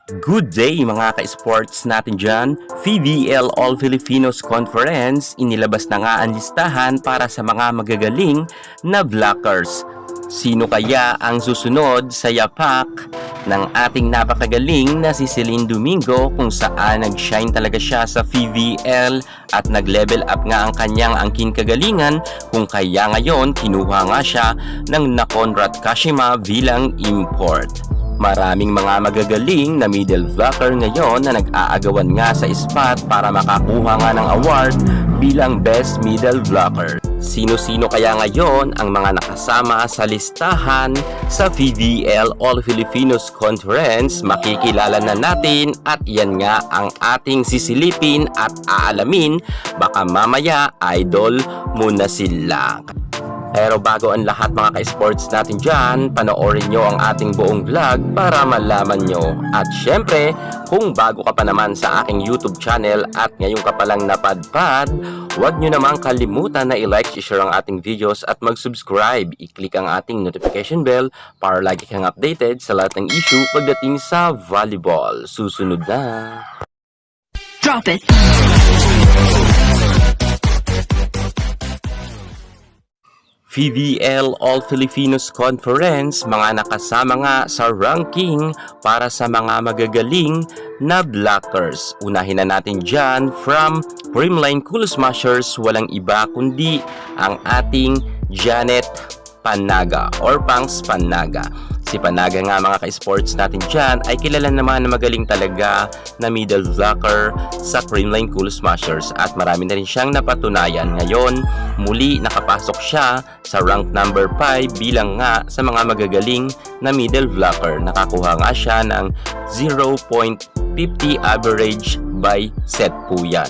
Good day mga ka-sports natin dyan. VVL All Filipinos Conference, inilabas na nga ang listahan para sa mga magagaling na blockers. Sino kaya ang susunod sa yapak ng ating napakagaling na si Celine Domingo, kung saan nag-shine talaga siya sa VVL at nag-level up nga ang kanyang angking kagalingan, kung kaya ngayon kinuha nga siya ng Nakonrad Kashima bilang import. Maraming mga magagaling na middle blocker ngayon na nag-aagawan nga sa spot para makakuha nga ng award bilang best middle blocker. Sino-sino kaya ngayon ang mga nakasama sa listahan sa VVL All Filipinos Conference? Makikilala na natin at yan nga ang ating sisilipin at aalamin. Baka mamaya idol muna sila. Pero bago ang lahat mga ka-sports natin dyan, panoorin nyo ang ating buong vlog para malaman nyo. At syempre, kung bago ka pa naman sa aking YouTube channel at ngayon ka palang napadpad, huwag nyo namang kalimutan na i-like, i-share ang ating videos at mag-subscribe. I-click ang ating notification bell para lagi kang updated sa lahat ng issue pagdating sa volleyball. Susunod na! Drop it! VVL All Filipinos Conference, mga nakasama nga sa ranking para sa mga magagaling na blockers. Unahin na natin dyan from Primline Cool Smashers, walang iba kundi ang ating Janet Panaga or Pangs Panaga. Si Panaga nga mga ka-sports natin dyan ay kilala naman na magaling talaga na middle blocker sa Creamline Cool Smashers at marami na rin siyang napatunayan. Ngayon, muli nakapasok siya sa rank number 5 bilang nga sa mga magagaling na middle blocker. Nakakuha nga siya ng 0.50 average by set po yan.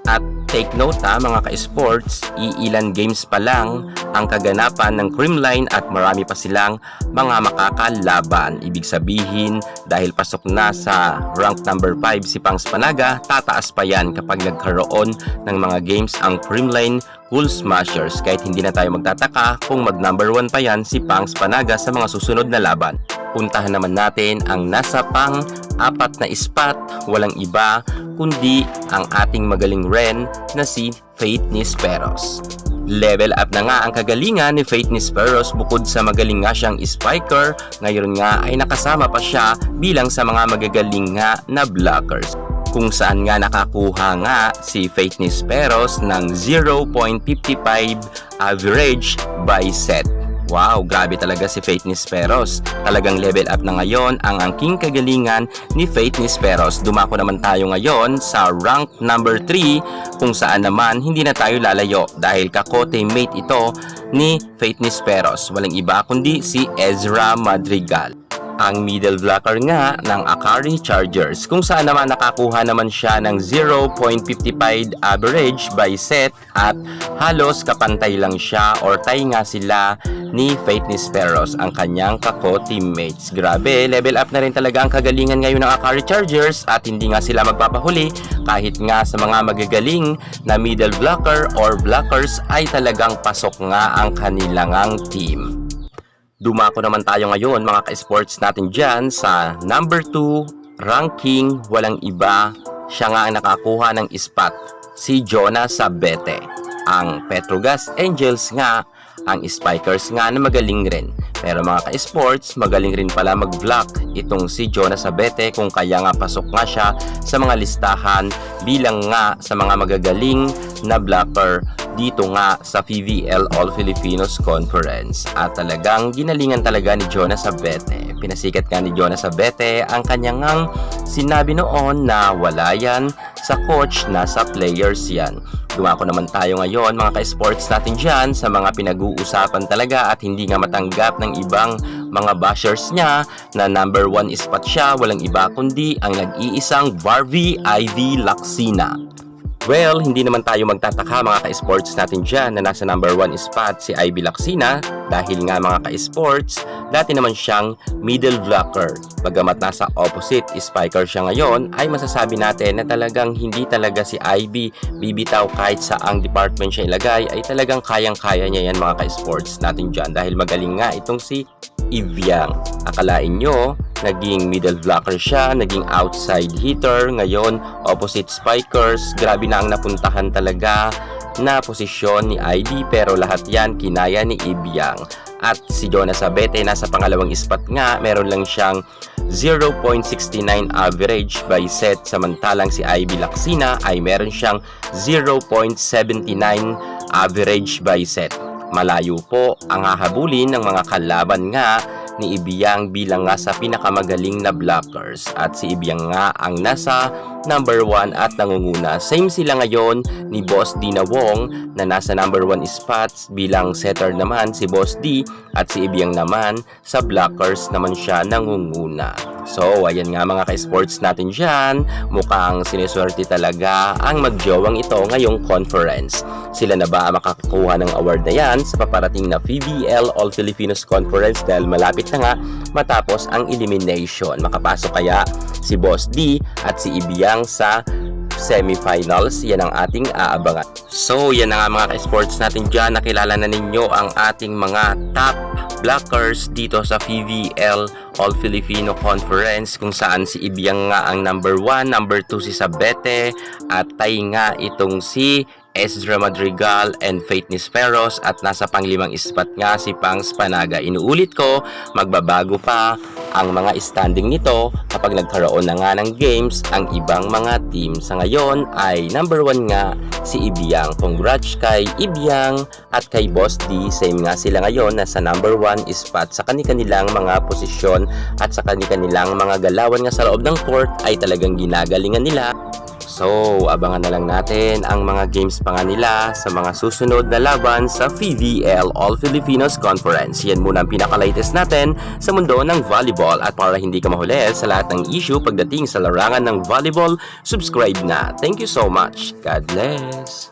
At take note mga ka-sports, iilan games pa lang ang kaganapan ng Creamline at marami pa silang mga makakalaban. Ibig sabihin, dahil pasok na sa rank number 5 si Pangs Panaga, tataas pa yan kapag nagkaroon ng mga games ang Creamline Cool Smashers. Kahit hindi na tayo magtataka kung mag number 1 pa yan si Pangs Panaga sa mga susunod na laban. Puntahan naman natin ang nasa pang-apat na spot, walang iba kundi ang ating magaling ren na si Faith Nisperos. Level up na nga ang kagalingan ni Faith Nisperos. Bukod sa magaling nga siyang spiker, ngayon nga ay nakasama pa siya bilang sa mga magagaling nga na blockers, kung saan nga nakakuha nga si Faith Nisperos ng 0.55 average by set. Wow, grabe talaga si Faith Nisperos. Talagang level up na ngayon ang angking kagalingan ni Faith Nisperos. Dumako naman tayo ngayon sa rank number 3, kung saan naman hindi na tayo lalayo dahil kako-teammate ito ni Faith Nisperos. Walang iba kundi si Ezra Madrigal, ang middle blocker nga ng Akari Chargers, kung saan naman nakakuha naman siya ng 0.55 average by set at halos kapantay lang siya or tie nga sila ni Faith Nisperos, ang kanyang kako-teammates. Grabe, level up na rin talaga ang kagalingan ngayon ng Akari Chargers at hindi nga sila magpapahuli kahit nga sa mga magagaling na middle blocker or blockers ay talagang pasok nga ang kanilang team. Dumako naman tayo ngayon mga ka-sports natin dyan sa number 2 ranking, walang iba, siya nga ang nakakuha ng spot, si Jonah Sabete. Ang Petrogas Angels nga, ang spikers nga na magaling rin. Pero mga ka-sports, magaling rin pala mag-block itong si Jonah Sabete, kung kaya nga pasok nga siya sa mga listahan bilang nga sa mga magagaling na blocker dito nga sa VVL All Filipinos Conference. At talagang ginalingan talaga ni Jonah Sabete. Pinasikat nga ni Jonah Sabete ang kanyang sinabi noon na wala yan sa coach, nasa players yan. Dumako naman tayo ngayon mga ka-sports natin dyan sa mga pinag-uusapan talaga at hindi nga matanggap ng ibang mga bashers niya na number 1 spot siya, walang iba kundi ang nag-iisang Barbie Ivy Lacsina. Well, hindi naman tayo magtataka mga ka-sports natin dyan na nasa number 1 spot si Ivy Lacsina dahil nga mga ka-sports, dati naman siyang middle blocker. Bagamat nasa opposite spiker siya ngayon, ay masasabi natin na talagang hindi talaga si Ivy bibitaw kahit sa ang department siya ilagay, ay talagang kayang-kaya niya yan mga ka-sports natin dyan dahil magaling nga itong si Ibiang. Akalain nyo, naging middle blocker siya, naging outside hitter, ngayon opposite spikers. Grabe na ang napuntahan talaga na posisyon ni ID, pero lahat yan kinaya ni Ibiang. At si Jonas Abete nasa pangalawang spot nga, meron lang siyang 0.69 average by set, samantalang si Ivy Lacsina ay meron siyang 0.79 average by set. Malayo po ang hahabulin ng mga kalaban nga ni Ibiang bilang nga sa pinakamagaling na blockers, at si Ibiang nga ang nasa number 1 at nangunguna. Same sila ngayon ni Boss D na Wong na nasa number 1 spots, bilang setter naman si Boss D, at si Ibiang naman sa blockers naman siya nangunguna. So, ayan nga mga ka-sports natin dyan, mukhang siniswerte talaga ang magjowang ito ngayong conference. Sila na ba makakakuha ng award na yan sa paparating na PBL All Filipinos Conference, dahil malapit na nga matapos ang elimination? Makapasok kaya si Boss D at si Ibiang sa semifinals? Yan ang ating aabangan. So, yan na nga mga ka-sports natin dyan. Nakilala na ninyo ang ating mga top blockers dito sa PVL All Filipino Conference, kung saan si Ibiang nga ang number 1, number 2 si Sabete, at tay nga itong si Esdra Madrigal and Faith Nisperos, at nasa panglimang spot nga si Pangs Panaga. Inuulit ko, magbabago pa ang mga standing nito kapag nagkaroon na nga ng games ang ibang mga team. Sa ngayon ay number 1 nga si Ibiang. Congrats kay Ibiang at kay Boss D. Same nga sila ngayon, nasa number 1 spot sa kanilang mga posisyon, at sa kanilang mga galawan nga sa loob ng court ay talagang ginagalingan nila. So, abangan na lang natin ang mga games pa nga nila sa mga susunod na laban sa PVL All Filipinos Conference. Yan muna ang pinaka-latest natin sa mundo ng volleyball. At para hindi ka mahuli sa lahat ng issue pagdating sa larangan ng volleyball, subscribe na. Thank you so much. God bless.